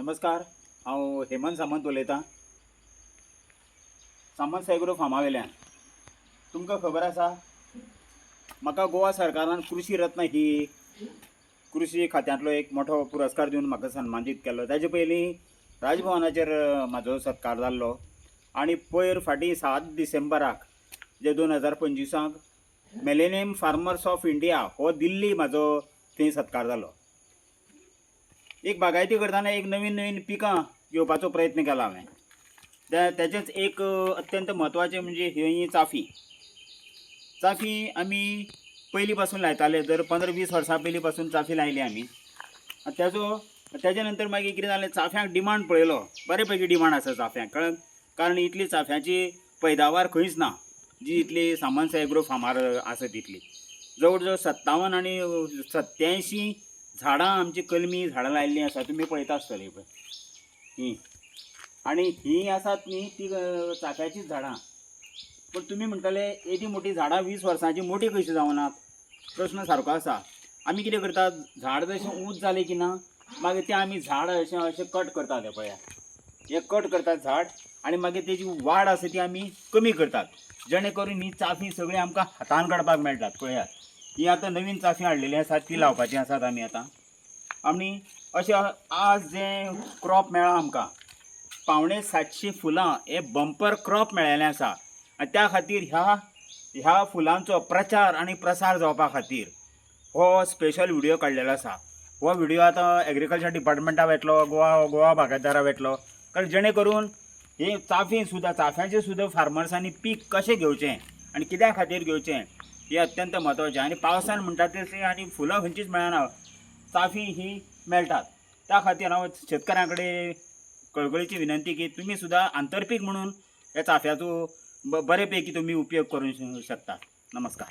नमस्कार, हांव हेमंत सामंत उलयतां. सामंत सॅग्रो फार्मा वयल्यान. तुमकां खबर आसा, म्हाका गोवा सरकारान कृषी रत्न ही कृषी खात्यांतलो एक मोठो पुरस्कार दिवन म्हाका सन्मानीत केलो. ताचे पयलीं राजभवनाचेर म्हाजो सत्कार जाल्लो आनी पयर फाटीं 7 डिसेंबराक जे 2025 मिलेनियम फार्मर्स ऑफ इंडिया हो दिल्ली म्हाजो थंय सत्कार जालो. एक बागायती करतना एक नवीन पिकां घेवपाचो प्रयत्न केला हांवें. त्याचेंच एक अत्यंत म्हत्वाचें म्हणजे ही चाफी. चाफी आमी पयलीं पासून लायताले, दर 15-20 वर्सां पयलीं पासून चाफी लायली आमी. तेजे नंतर मागीर कितें जालें, चाफ्यांक डिमांड पळयलो, बरे पैकी डिमांड आसा चाफ्यांक. कारण इतली चाफ्याची पैदावार खंयच ना जी इतली सामंत सॅग्रो फार्मार आसा तितली. जवळ जवळ 57 आनी 87 झाडां आमची कलमी झाडां लायिल्लीं आसा. तुमी पळयता आसतलीं पळय ही. आनी ही आसात न्ही ती चाफ्याचीच झाडां. पण तुमी म्हणटले एदी मोठी झाडां 20 वर्सांची मोठी कशी जावनात. प्रश्न सारको आसा. आमी कितें करतात, झाड जशें उंच जालें की ना मागीर तें आमी झाड अशें कट करतात. हे पळया, हे कट करतात झाड आनी मागीर तेजी वाड आसा ती आमी कमी करतात, जेणे करून ही चाफी सगळी आमकां हातान काडपाक मेळटात. पळयात, ही आतां नवीन चाफी हाडलेली आसात, ती लावपाची आसात आमी आतां. आनी अशें आज जे क्रॉप मेळ्ळा आमकां, 750 फुलां हे बंपर क्रॉप मेळ्ळेलें आसा. आनी त्या खातीर ह्या फुलांचो प्रचार आनी प्रसार जावपा खातीर हो स्पेशल व्हिडिओ काडलेलो आसा. हो व्हिडिओ आतां एग्रीकल्चर डिपार्टमेंटाक वयतलो, गोवा बागायतदारा वयतलो. कारण जेणे करून हे चाफ्यांचें सुद्दां फार्मर्सांनी पीक कशें घेवचें आनी कित्या खातीर घेवचें हें अत्यंत म्हत्वाचें. आनी पावसान म्हणटात तशें आनी फुलां खंयचीच मेळना, चाफी ही मेळटात. त्या खातीर हांव शेतकारां कडेन कळकळीची विनंती की तुमी सुद्दां आंतरपीक म्हणून ह्या चाफ्याचो बरे पैकी तुमी उपयोग करूंक शकतात. नमस्कार.